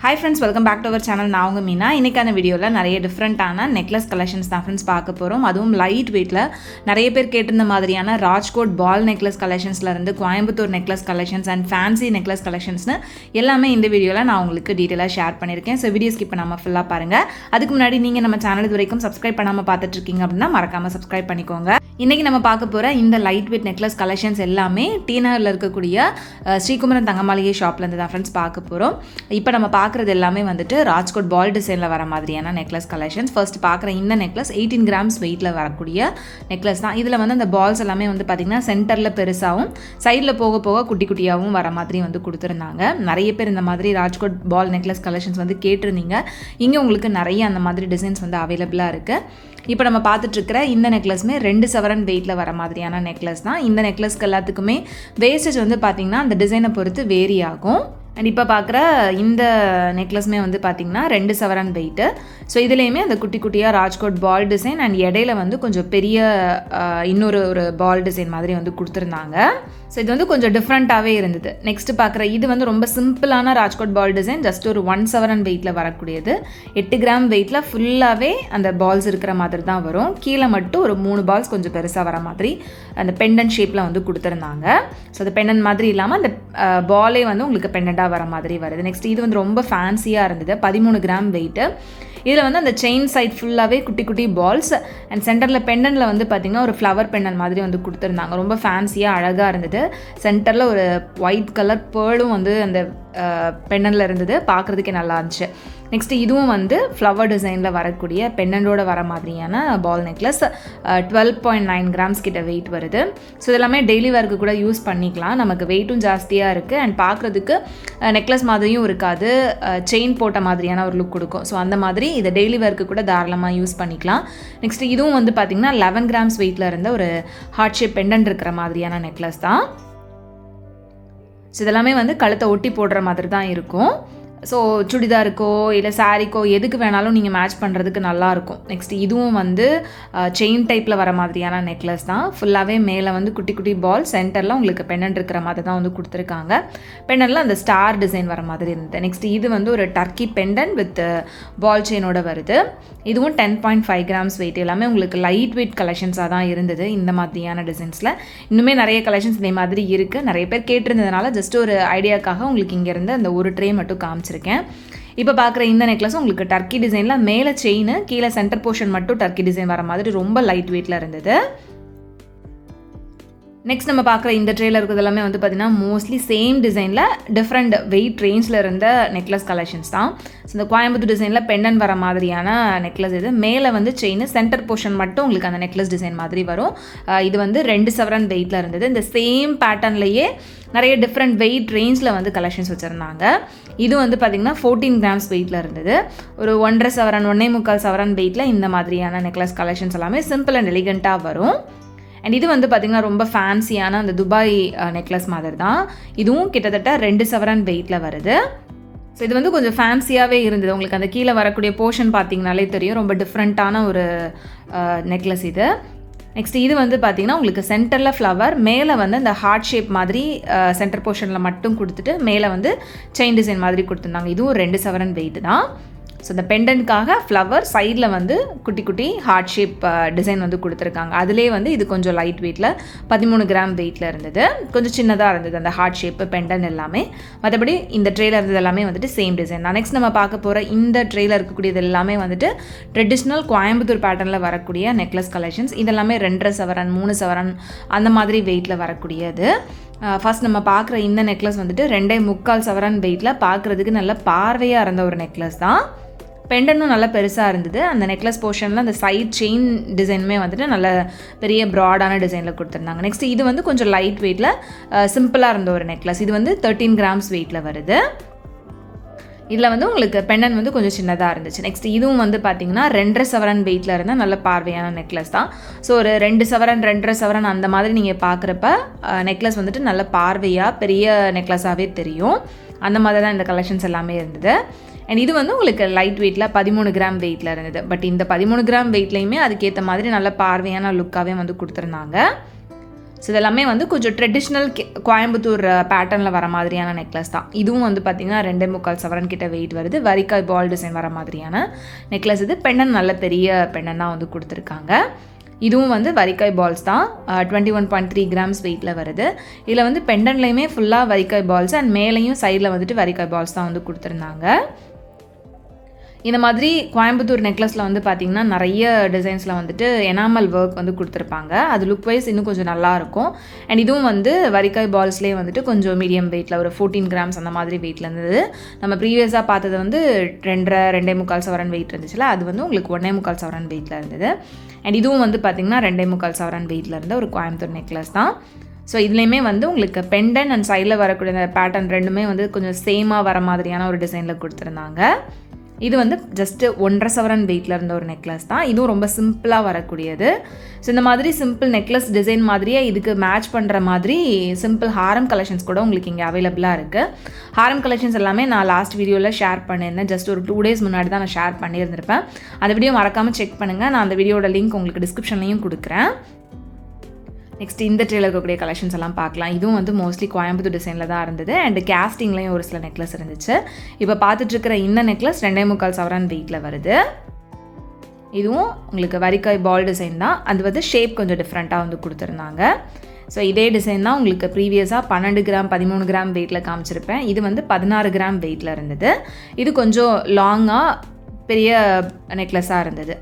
Hi friends, welcome back to our channel. நான் உங்க மீனா. இன்னைக்கான வீடியோல நிறைய டிஃபரண்டான நெக்லஸ் கலெக்ஷன்ஸ் தான் ஃப்ரெண்ட்ஸ் பார்க்க போறோம். அதுவும் லைட் வெயிட்ல நிறைய பேர் கேட்டிருந்த மாதிரியான ராஜ்கோட் பால் நெக்லஸ் கலெக்ஷன்ஸ்ல இருந்து Coimbatore necklace collections and fancy necklace கலெக்ஷன்ஸ்னு எல்லாமே இந்த வீடியோல நான் உங்களுக்கு டீடைலா ஷேர் பண்ணியிருக்கேன். ஸோ வீடியோ ஸ்கிப் பண்ணாம ஃபுல்லா பாருங்க. அதுக்கு முன்னாடி நீங்க நம்ம சேனல் இது வரைக்கும் சப்ஸ்கிரைப் பண்ணாம பார்த்துட்டு இருக்கீங்க அப்படின்னா மறக்காம சப்ஸ்கிரைப் பண்ணிக்கோங்க. இன்னைக்கு நம்ம பார்க்க போற இந்த லைட் வெயிட் நெக்லஸ் கலெக்ஷன்ஸ் எல்லாமே டி நகர்ல இருக்கக்கூடிய ஸ்ரீகுமரன் தங்கமாளிகை ஷாப்ல இருந்து தான் ஃப்ரெண்ட்ஸ் பார்க்க போறோம். இப்போ நம்ம பார்க்குறது எல்லாமே வந்துட்டு ராஜ்கோட் பால் டிசைனில் வர மாதிரியான நெக்லஸ் கலெக்ஷன்ஸ். ஃபர்ஸ்ட் பார்க்குற இந்த நெக்லஸ் 18 கிராம்ஸ் வெயிட்டில் வரக்கூடிய நெக்லஸ் தான். இதில் வந்து அந்த பால்ஸ் எல்லாமே வந்து பார்த்திங்கன்னா சென்டரில் பெருசாகவும் சைடில் போக போக குட்டி குட்டியாகவும் வர மாதிரி வந்து கொடுத்துருந்தாங்க. நிறைய பேர் இந்த மாதிரி ராஜ்கோட் பால் நெக்லஸ் கலெக்ஷன்ஸ் வந்து கேட்டிருந்தீங்க. இங்கே உங்களுக்கு நிறைய அந்த மாதிரி டிசைன்ஸ் வந்து அவைலபிளாக இருக்குது. இப்போ நம்ம பார்த்துட்ருக்கிற இந்த நெக்லஸ்மே 2 சவரன் வெயிட்டில் வர மாதிரியான நெக்லஸ் தான். இந்த நெக்லஸ்க்கு எல்லாத்துக்குமே வேஸ்டேஜ் வந்து பார்த்திங்கன்னா அந்த டிசைனை பொறுத்து வேரி ஆகும். அண்ட் இப்போ பார்க்குற இந்த நெக்லஸ்மே வந்து பார்த்திங்கன்னா 2 சவரன் வெயிட்டு. ஸோ இதுலேயுமே அந்த குட்டி குட்டியாக ராஜ்கோட் பால் டிசைன் அண்ட் இடையில வந்து கொஞ்சம் பெரிய இன்னொரு பால் டிசைன் மாதிரி வந்து கொடுத்துருந்தாங்க. ஸோ இது வந்து கொஞ்சம் டிஃப்ரெண்ட்டாகவே இருந்தது. நெக்ஸ்ட்டு பார்க்குற இது வந்து ரொம்ப சிம்பிளான ராஜ்கோட் பால் டிசைன், ஜஸ்ட் ஒரு 1 சவரன் வெயிட்டில் வரக்கூடியது. 8 கிராம் வெயிட்டில் ஃபுல்லாகவே அந்த பால்ஸ் இருக்கிற மாதிரி தான் வரும். கீழே மட்டும் ஒரு 3 பால்ஸ் கொஞ்சம் பெருசாக வர மாதிரி அந்த பெண்டன்ட் ஷேப்பில் வந்து கொடுத்துருந்தாங்க. ஸோ அந்த பெண்டன்ட் மாதிரி இல்லாமல் அந்த பாலே வந்து உங்களுக்கு பெண்டண்டாக வர மாதிரி வருது. நெக்ஸ்ட் இது வந்து ரொம்ப ஃபேன்சியாக இருந்தது. 13 கிராம் வெயிட்டு. இதில் வந்து அந்த செயின் சைட் ஃபுல்லாகவே குட்டி குட்டி பால்ஸ் அண்ட் சென்டரில் பெண்டனில் வந்து பார்த்திங்கன்னா ஒரு ஃப்ளவர் பெண்டன் மாதிரி வந்து கொடுத்துருந்தாங்க. ரொம்ப ஃபேன்சியாக அழகாக இருந்தது. சென்டரில் ஒரு ஒயிட் கலர் பேர்லும் வந்து அந்த பெண்டனில் இருந்தது. பார்க்குறதுக்கே நல்லா இருந்துச்சு. நெக்ஸ்ட்டு இதுவும் வந்து ஃப்ளவர் டிசைனில் வரக்கூடிய பெண்டண்டோட வர மாதிரியான பால் நெக்லஸ். 12.9 கிராம்ஸ் கிட்ட வெயிட் வருது. ஸோ இதெல்லாமே டெய்லி வேர்க்கு கூட யூஸ் பண்ணிக்கலாம். நமக்கு வெயிட்டும் ஜாஸ்தியாக இருக்குது அண்ட் பார்க்குறதுக்கு நெக்லஸ் மாதிரியும் இருக்காது, செயின் போட்ட மாதிரியான ஒரு லுக் கொடுக்கும். ஸோ அந்த மாதிரி இதை டெய்லி வேர்க்கு கூட தாராளமாக யூஸ் பண்ணிக்கலாம். நெக்ஸ்ட்டு இதுவும் வந்து பார்த்திங்கன்னா 11 கிராம்ஸ் வெயிட்டில் இருந்த ஒரு ஹார்ட் ஷேப் பெண்டன்ட் இருக்கிற மாதிரியான நெக்லஸ் தான். ஸோ இதெல்லாமே வந்து கழுத்தை ஒட்டி போடுற மாதிரி தான் இருக்கும். ஸோ சுடிதாருக்கோ இல்லை சாரீக்கோ எதுக்கு வேணாலும் நீங்கள் மேட்ச் பண்ணுறதுக்கு நல்லாயிருக்கும். நெக்ஸ்ட் இதுவும் வந்து செயின் டைப்பில் வர மாதிரியான நெக்லஸ் தான். ஃபுல்லாகவே மேலே வந்து குட்டி குட்டி பால், சென்டரில் உங்களுக்கு பெண்டன்ட் இருக்கிற மாதிரி தான் வந்து கொடுத்துருக்காங்க. பெண்டன்ட்டில் அந்த ஸ்டார் டிசைன் வர மாதிரி இருந்தது. நெக்ஸ்ட் இது வந்து ஒரு டர்க்கி பெண்டன்ட் வித் பால் செயினோட வருது. இதுவும் 10.5 கிராம்ஸ் வெயிட். எல்லாமே உங்களுக்கு லைட் வெயிட் கலெக்ஷன்ஸாக தான் இருந்தது இந்த மாதிரியான டிசைன்ஸில். இன்னுமே நிறைய கலெக்ஷன்ஸ் இதே மாதிரி இருக்குது. நிறைய பேர் கேட்டிருந்ததுனால ஜஸ்ட் ஒரு ஐடியாக்காக உங்களுக்கு இங்கேருந்து அந்த ஒரு ட்ரே மட்டும் காமிச்சிருக்கேன். இப்போ பார்க்குற இந்த நெக்லஸும் உங்களுக்கு டர்க்கி டிசைனில் மேலே செயின், கீழே சென்டர் போர்ஷன் மட்டும் டர்க்கி டிசைன் வர மாதிரி ரொம்ப லைட் வெயிட்டில் இருந்தது. நெக்ஸ்ட் நம்ம பார்க்குற இந்த ட்ரேல இருக்கிறது எல்லாமே வந்து பார்த்திங்கன்னா மோஸ்ட்லி சேம் டிசைனில் டிஃப்ரெண்ட் வெயிட் ரேஞ்சில் இருந்த நெக்லஸ் கலெக்ஷன்ஸ் தான். ஸோ இந்த கோயம்புத்தூர் டிசைனில் பெண்டன் வர மாதிரியான நெக்லஸ் இது. மேலே வந்து செயின், சென்டர் போர்ஷன் மட்டும் உங்களுக்கு அந்த நெக்லஸ் டிசைன் மாதிரி வரும். இது வந்து 2 சவரன் வெயிட்டில் இருந்தது. இந்த சேம் பேட்டர்ன்லேயே நிறைய டிஃப்ரெண்ட் வெயிட் ரேஞ்சில் வந்து கலெக்ஷன்ஸ் வச்சுருந்தாங்க. இது வந்து பார்த்திங்கன்னா 14 கிராம்ஸ் வெயிட்டில் இருந்தது. ஒரு 1.5 சவரன் 1.25 சவரன் வெயிட்டில் இந்த மாதிரியான நெக்லஸ் கலெக்ஷன்ஸ் எல்லாமே சிம்பிள் அண்ட் எலிகண்ட்டாக வரும். அண்ட் இது வந்து பார்த்திங்கன்னா ரொம்ப ஃபேன்சியான அந்த துபாய் நெக்லஸ் மாதிரி தான். இதுவும் கிட்டத்தட்ட 2 சவரன் வெயிட்டில் வருது. ஸோ இது வந்து கொஞ்சம் ஃபேன்சியாகவே இருந்தது. உங்களுக்கு அந்த கீழே வரக்கூடிய போர்ஷன் பார்த்திங்கனாலே தெரியும், ரொம்ப டிஃப்ரெண்ட்டான ஒரு நெக்லஸ் இது. நெக்ஸ்ட் இது வந்து பார்த்திங்கன்னா உங்களுக்கு சென்டரில் ஃப்ளவர், மேலே வந்து அந்த ஹார்ட் ஷேப் மாதிரி சென்டர் போர்ஷனில் மட்டும் கொடுத்துட்டு மேலே வந்து செயின் டிசைன் மாதிரி கொடுத்துருந்தாங்க. இதுவும் 2 சவரன் வெயிட் தான். ஸோ இந்த பெண்டன்ட்காக ஃப்ளவர், சைடில் வந்து குட்டி குட்டி ஹார்ட் ஷேப் டிசைன் வந்து கொடுத்துருக்காங்க. அதிலே வந்து இது கொஞ்சம் லைட் வெயிட்டில் 13 கிராம் வெயிட்டில் இருந்தது. கொஞ்சம் சின்னதாக இருந்தது அந்த ஹார்ட் ஷேப்பு பெண்டன்ட் எல்லாமே. மற்றபடி இந்த ட்ரேல இருந்தது எல்லாமே வந்துட்டு சேம் டிசைன் தான். நெக்ஸ்ட் நம்ம பார்க்க போகிற இந்த ட்ரேல இருக்கக்கூடியது எல்லாமே வந்துட்டு ட்ரெடிஷ்னல் கோயம்புத்தூர் பேட்டர்னில் வரக்கூடிய நெக்லஸ் கலெக்ஷன்ஸ். இதெல்லாமே 2.5 சவரன் 3 சவரன் அந்த மாதிரி வெயிட்டில் வரக்கூடியது. ஃபர்ஸ்ட் நம்ம பார்க்குற இந்த நெக்லஸ் வந்துட்டு 2.25 சவரன் வெயிட்டில் பார்க்குறதுக்கு நல்ல பார்வையாக இருந்த ஒரு நெக்லஸ் தான். பெண்டனும் நல்லா பெருசாக இருந்தது. அந்த நெக்லஸ் போர்ஷனில் அந்த சைட் செயின் டிசைனுமே வந்துட்டு நல்ல பெரிய ப்ராடான டிசைனில் கொடுத்துருந்தாங்க. நெக்ஸ்ட் இது வந்து கொஞ்சம் லைட் வெயிட்டில் சிம்பிளாக இருந்த ஒரு நெக்லஸ். இது வந்து 13 கிராம்ஸ் வெயிட்டில் வருது. இதில் வந்து உங்களுக்கு பெண்டன் வந்து கொஞ்சம் சின்னதாக இருந்துச்சு. நெக்ஸ்ட் இதுவும் வந்து பார்த்திங்கன்னா 2.5 சவரன் வெயிட்டில் இருந்தால் நல்ல பார்வையான நெக்லஸ் தான். ஸோ ஒரு 2 சவரன் 2.5 சவரன் அந்த மாதிரி நீங்கள் பார்க்குறப்ப நெக்லஸ் வந்துட்டு நல்ல பார்வையாக பெரிய நெக்லஸாகவே தெரியும். அந்த மாதிரி தான் இந்த கலெக்ஷன்ஸ் எல்லாமே இருந்தது. அண்ட் இது வந்து உங்களுக்கு லைட் வெயிட்டில் 13 கிராம் வெயிட்டில் இருந்தது. பட் இந்த 13 கிராம் வெயிட்லேயுமே அதுக்கேற்ற மாதிரி நல்ல பார்வையான லுக்காகவே வந்து கொடுத்துருந்தாங்க. ஸோ இதெல்லாமே வந்து கொஞ்சம் ட்ரெடிஷ்னல் கோயம்புத்தூர் பேட்டர்னில் வர மாதிரியான நெக்லஸ் தான். இதுவும் வந்து பார்த்திங்கன்னா 2.25 சவரன் கிட்ட வெயிட் வருது. வரிக்காய் பால் டிசைன் வர மாதிரியான நெக்லஸ் இது. பெண்டன் நல்ல பெரிய பெண்டன் தான் வந்து கொடுத்துருக்காங்க. இதுவும் வந்து வரிக்காய் பால்ஸ் தான். 21.3 கிராம்ஸ் வெயிட்டில் வருது. இதில் வந்து பெண்டன்லேயுமே ஃபுல்லாக வரிக்காய் பால்ஸ் அண்ட் மேலேயும் சைடில் வந்துட்டு வரிக்காய் பால்ஸ் தான் வந்து கொடுத்துருந்தாங்க. இந்த மாதிரி கோயம்புத்தூர் நெக்லஸில் வந்து பார்த்திங்கன்னா நிறைய டிசைன்ஸில் வந்துட்டு எனாமல் ஒர்க் வந்து கொடுத்துருப்பாங்க. அது லுக் வைஸ் இன்னும் கொஞ்சம் நல்லாயிருக்கும். அண்ட் இதுவும் வந்து வரிக்காய் பால்ஸ்லேயே வந்துட்டு கொஞ்சம் மீடியம் வெயிட்டில் ஒரு 14 கிராம்ஸ் அந்த மாதிரி வெயிட்டில் இருந்தது. நம்ம ப்ரீவியஸாக பார்த்தது வந்து 2.25 சவரன் வெயிட் இருந்துச்சுல, அது வந்து உங்களுக்கு 1.25 சவரன் வெயிட்டில் இருந்தது. அண்ட் இதுவும் வந்து பார்த்திங்கன்னா 2.25 சவரன் வெயிட்டில் இருந்த ஒரு கோயம்புத்தூர் நெக்லஸ் தான். ஸோ இதுலேயுமே வந்து உங்களுக்கு பெண்டன் அண்ட் சைடில் வரக்கூடிய அந்த பேட்டர்ன் ரெண்டுமே வந்து கொஞ்சம் சேமாக வர மாதிரியான ஒரு டிசைனில் கொடுத்துருந்தாங்க. இது வந்து ஜஸ்ட்டு 1.5 சவரன் வெயிட்டில் இருந்த ஒரு நெக்லஸ் தான். இதுவும் ரொம்ப சிம்பிளாக வரக்கூடியது. ஸோ இந்த மாதிரி சிம்பிள் நெக்லஸ் டிசைன் மாதிரியே இதுக்கு மேட்ச் பண்ணுற மாதிரி சிம்பிள் ஹாரம் கலெக்ஷன்ஸ் கூட உங்களுக்கு இங்கே அவைலபிளாக இருக்குது. ஹாரம் கலெக்ஷன்ஸ் எல்லாமே நான் லாஸ்ட் வீடியோவில் ஷேர் பண்ணியிருந்தேன். ஜஸ்ட் ஒரு 2 days முன்னாடி தான் நான் ஷேர் பண்ணியிருந்திருப்பேன். அந்த வீடியோ மறக்காமல் செக் பண்ணுங்கள். நான் அந்த வீடியோட லிங்க் உங்களுக்கு டிஸ்கிரிப்ஷன்லையும் கொடுக்குறேன். நெக்ஸ்ட் இந்த ட்ரேல இருக்கக்கூடிய கலெக்ஷன்ஸ் எல்லாம் பார்க்கலாம். இதுவும் வந்து மோஸ்ட்லி கோயம்புத்தூர் டிசைனில் தான் இருந்தது. அண்ட் கேஸ்டிங்லேயும் ஒரு சில நெக்லஸ் இருந்துச்சு. இப்போ பார்த்துட்ருக்கிற இந்த நெக்லஸ் 2.25 சவரன் வெயிட்டில் வருது. இதுவும் உங்களுக்கு வரிக்காய் பால் டிசைன் தான். அது வந்து ஷேப் கொஞ்சம் டிஃப்ரெண்ட்டாக வந்து கொடுத்துருந்தாங்க. ஸோ இதே டிசைன் தான் உங்களுக்கு ப்ரீவியஸாக 12 கிராம் 13 கிராம் வெயிட்டில் காமிச்சிருப்பேன். இது வந்து 16 கிராம் வெயிட்டில் இருந்தது. இது கொஞ்சம் லாங்காக பெரிய நெக்லஸாக இருந்தது.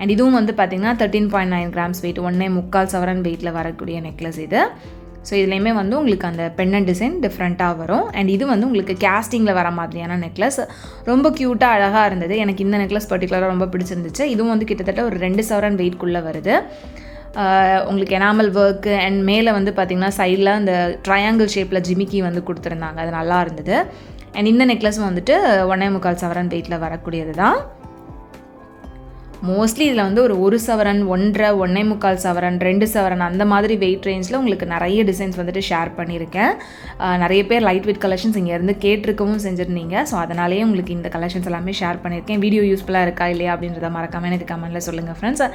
அண்ட் இதுவும் வந்து பார்த்திங்கன்னா 13.9 கிராம்ஸ் வெயிட், 1.25 சவரன் வெயிட்டில் வரக்கூடிய நெக்லஸ் இது. ஸோ இதுலேயுமே வந்து உங்களுக்கு அந்த பெண்ணன் டிசைன் டிஃப்ரெண்ட்டாக வரும். அண்ட் இது வந்து உங்களுக்கு கேஸ்டிங்கில் வர மாதிரியான நெக்லஸ். ரொம்ப க்யூட்டாக அழகாக இருந்தது. எனக்கு இந்த நெக்லஸ் பர்டிகுலராக ரொம்ப பிடிச்சிருந்துச்சு. இதுவும் வந்து கிட்டத்தட்ட ஒரு 2 சவரன் வெயிட்குள்ளே வருது. உங்களுக்கு எனாமல் ஒர்க்கு அண்ட் மேலே வந்து பார்த்திங்கன்னா சைடில் அந்த ட்ரையாங்கிள் ஷேப்பில் ஜிமிக்கி வந்து கொடுத்துருந்தாங்க. அது நல்லா இருந்தது. அண்ட் இந்த நெக்லஸும் வந்துட்டு 1.25 சவரன் வெயிட்டில் வரக்கூடியது தான். மோஸ்ட்லி இதில் வந்து ஒரு சவரன் 1.5 1.25 சவரன் 2 சவரன் அந்த மாதிரி வெயிட் ரேஞ்சில் உங்களுக்கு நிறைய டிசைன்ஸ் வந்துட்டு ஷேர் பண்ணியிருக்கேன். நிறைய பேர் லைட் வெயிட் கலெக்ஷன்ஸ் இங்கேருந்து கேட்டிருக்கவும் செஞ்சுருந்தீங்க. ஸோ அதனாலேயே உங்களுக்கு இந்த கலெக்ஷன்ஸ் எல்லாமே ஷேர் பண்ணியிருக்கேன். வீடியோ யூஸ்ஃபுல்லாக இருக்கா இல்லையா அப்படின்றத மறக்காமல் எனக்கு கமெண்ட்டில் சொல்லுங்கள் ஃப்ரெண்ட்ஸ்.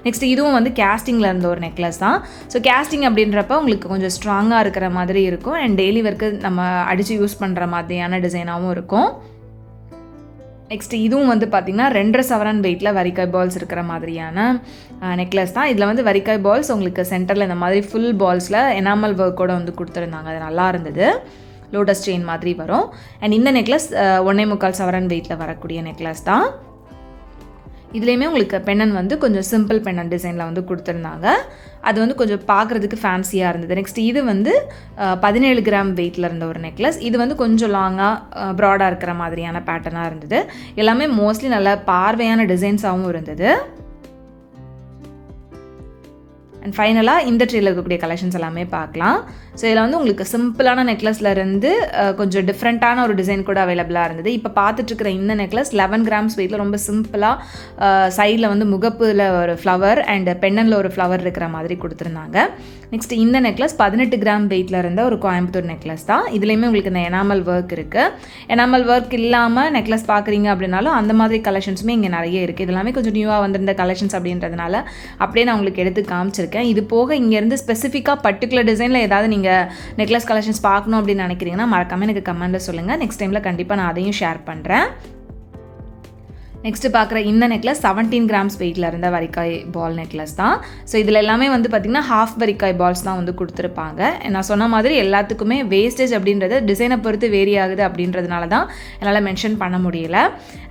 நெக்ஸ்ட் இதுவும் வந்து கேஸ்டிங்கில் இருந்த ஒரு நெக்லஸ் தான். ஸோ கேஸ்டிங் அப்படின்றப்ப உங்களுக்கு கொஞ்சம் ஸ்ட்ராங்காக இருக்கிற மாதிரி இருக்கும். அண்ட் டெய்லி ஒர்க்கு நம்ம அடித்து யூஸ் பண்ணுற மாதிரியான டிசைனாகவும் இருக்கும். நெக்ஸ்ட் இதுவும் வந்து பார்த்திங்கன்னா 2.5 சவரன் வெயிட்டில் வரிக்காய் பால்ஸ் இருக்கிற மாதிரியான நெக்லஸ் தான். இதில் வந்து வரிக்காய் பால்ஸ் உங்களுக்கு சென்டரில் இந்த மாதிரி ஃபுல் பால்ஸில் எனாமல் ஒர்க்கோடு வந்து கொடுத்துருந்தாங்க. அது நல்லா இருந்தது. லோட்டஸ் செயின் மாதிரி வரும். அண்ட் இந்த நெக்லஸ் 1.25 சவரன் வெயிட்டில் வரக்கூடிய நெக்லஸ் தான். இதுலேயுமே உங்களுக்கு பெண்ணன் வந்து கொஞ்சம் சிம்பிள் பெண்ணன் டிசைனில் வந்து கொடுத்துருந்தாங்க. அது வந்து கொஞ்சம் பார்க்குறதுக்கு ஃபேன்சியாக இருந்தது. நெக்ஸ்ட் இது வந்து 17 கிராம் வெயிட்டில் இருந்த ஒரு நெக்லஸ். இது வந்து கொஞ்சம் லாங்காக ப்ராடாக இருக்கிற மாதிரியான பேட்டர்னாக இருந்தது. எல்லாமே மோஸ்ட்லி நல்ல பார்வையான டிசைன்ஸாகவும் இருந்தது. அண்ட் ஃபைனலாக இந்த ட்ரேல இருக்கக்கூடிய கலெக்ஷன்ஸ் எல்லாமே பார்க்கலாம். ஸோ இதில் வந்து உங்களுக்கு சிம்பிளான நெக்லஸில் இருந்து கொஞ்சம் டிஃப்ரெண்ட்டான ஒரு டிசைன் கூட அவைலபிளாக இருந்தது. இப்போ பார்த்துட்ருக்கிற இந்த நெக்லஸ் 11 கிராம்ஸ் வெயிட்டில் ரொம்ப சிம்பிளாக சைடில் வந்து முகப்பில் ஒரு ஃப்ளவர் அண்ட் பெண்ணனில் ஒரு ஃப்ளவர் இருக்கிற மாதிரி கொடுத்துருந்தாங்க. நெக்ஸ்ட் இந்த நெக்லஸ் 18 கிராம் வெயிட்டில் இருந்த ஒரு கோயம்புத்தூர் நெக்லஸ் தான். இதுலேயுமே உங்களுக்கு இந்த எனாமல் ஒர்க் இருக்குது. எனாமல் ஒர்க் இல்லாமல் நெக்லஸ் பார்க்குறீங்க அப்படின்னாலும் அந்த மாதிரி கலெக்ஷன்ஸுமே இங்கே நிறைய இருக்குது. இது எல்லாமே கொஞ்சம் நியூவாக வந்திருந்த கலெக்ஷன்ஸ் அப்படின்றதுனால அப்படியே நான் உங்களுக்கு எடுத்து காமிச்சிருக்கேன். இது போக இங்கேருந்து ஸ்பெசிஃபிக்காக பர்டிகுலர் டிசைனில் ஏதாவது நீங்கள் நெக்லஸ் கலெக்ஷன்ஸ் பார்க்கணும் அப்படின்னு நினைக்கிறீங்கன்னா மறக்காமல் எனக்கு கமெண்ட்டில் சொல்லுங்கள். நெக்ஸ்ட் டைமில் கண்டிப்பாக நான் அதையும் ஷேர் பண்ணுறேன். நெக்ஸ்ட்டு பார்க்குற இந்த நெக்லஸ் 17 கிராம்ஸ் வெயிட்டில் இருந்த வரிக்காய் பால் நெக்லஸ் தான். ஸோ இதில் எல்லாமே வந்து பார்த்திங்கன்னா ஹாஃப் வரிக்காய் பால்ஸ் தான் வந்து கொடுத்துருப்பாங்க. நான் சொன்ன மாதிரி எல்லாத்துக்குமே வேஸ்டேஜ் அப்படின்றது டிசைனை பொறுத்து வேரி ஆகுது அப்படின்றதுனால தான் என்னால் மென்ஷன் பண்ண முடியல.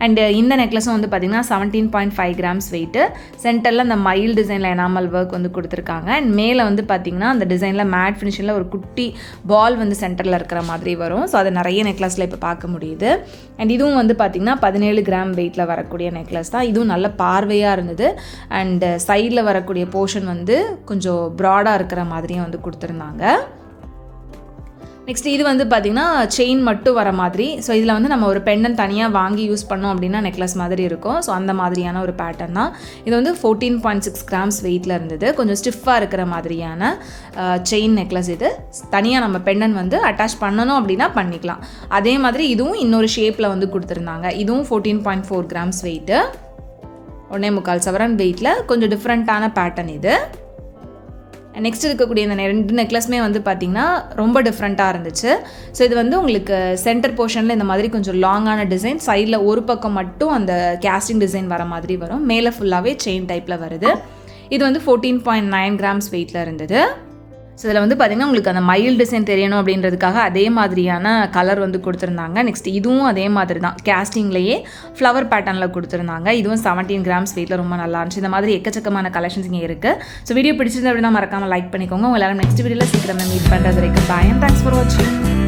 அண்டு இந்த நெக்லஸும் வந்து பார்த்திங்கன்னா 17.5 கிராம்ஸ் வெயிட்டு. சென்டரில் அந்த மயில் டிசைனில் எனாமல் ஒர்க் வந்து கொடுத்துருக்காங்க. அண்ட் மேலே வந்து பார்த்திங்கன்னா அந்த டிசைனில் மேட் ஃபினிஷில் ஒரு குட்டி பால் வந்து சென்டரில் இருக்கிற மாதிரி வரும். ஸோ அதை நிறைய நெக்லஸில் இப்போ பார்க்க முடியுது. அண்ட் இதுவும் வந்து பார்த்திங்கன்னா 17 கிராம் வெயிட்டில் வரக்கூடிய நெக்லஸ் தான். இதுவும் நல்ல பார்வையாக இருந்தது. அண்ட் சைடில் வரக்கூடிய போர்ஷன் வந்து கொஞ்சம் ப்ராடாக இருக்கிற மாதிரியும் வந்து கொடுத்துருந்தாங்க. நெக்ஸ்ட் இது வந்து பார்த்திங்கன்னா செயின் மட்டும் வர மாதிரி. ஸோ இதில் வந்து நம்ம ஒரு பெண்டன் தனியாக வாங்கி யூஸ் பண்ணோம் அப்படின்னா நெக்லஸ் மாதிரி இருக்கும். ஸோ அந்த மாதிரியான ஒரு பேட்டர்ன் தான். இது வந்து 14.6 கிராம்ஸ் வெயிட்டில் இருந்தது. கொஞ்சம் ஸ்டிஃபாக இருக்கிற மாதிரியான செயின் நெக்லஸ். இது தனியாக நம்ம பெண்டன் வந்து அட்டாச் பண்ணணும் அப்படின்னா பண்ணிக்கலாம். அதே மாதிரி இதுவும் இன்னொரு ஷேப்பில் வந்து கொடுத்துருந்தாங்க. இதுவும் 14.4 கிராம்ஸ் வெயிட்டு, 1.25 சவரன் வெயிட்டில் கொஞ்சம் டிஃப்ரெண்ட்டான பேட்டர்ன் இது. நெக்ஸ்ட் இருக்கக்கூடிய இந்த 2 நெக்லஸுமே வந்து பார்த்திங்கன்னா ரொம்ப டிஃப்ரெண்ட்டாக இருந்துச்சு. ஸோ இது வந்து உங்களுக்கு சென்டர் போர்ஷனில் இந்த மாதிரி கொஞ்சம் லாங்கான டிசைன், சைடில் ஒரு பக்கம் மட்டும் அந்த கேஸ்டிங் டிசைன் வர மாதிரி வரும், மேலே ஃபுல்லாகவே செயின் டைப்பில் வருது. இது வந்து 14.9 கிராம்ஸ் வெயிட்டில் இருந்தது. ஸோ இதில் வந்து பார்த்திங்கன்னா உங்களுக்கு அந்த மயில் டிசைன் தெரியணும் அப்படின்றதுக்காக அதே மாதிரியான கலர் வந்து கொடுத்துருந்தாங்க. நெக்ஸ்ட் இதுவும் அதே மாதிரி தான் கேஸ்டிங்லேயே ஃப்ளவர் பேட்டர்னில் கொடுத்துருந்தாங்க. இதுவும் 17 கிராம்ஸ் வெயிட்டில் ரொம்ப நல்லா இருந்துச்சு. இந்த மாதிரி எக்கச்சக்கமான கலெக்ஷன்ஸ் இங்கே இருக்குது. ஸோ வீடியோ பிடிச்சிருந்தா அப்படின்னா மறக்காமல் லைக் பண்ணிக்கோங்க. உங்கள் எல்லாரும் நெக்ஸ்ட் வீடியோவில் சீக்கிரமே மீட் பண்ணுறது வரைக்கும் பாய், அண்ட் தேங்க்ஸ் ஃபார் வாட்சிங்.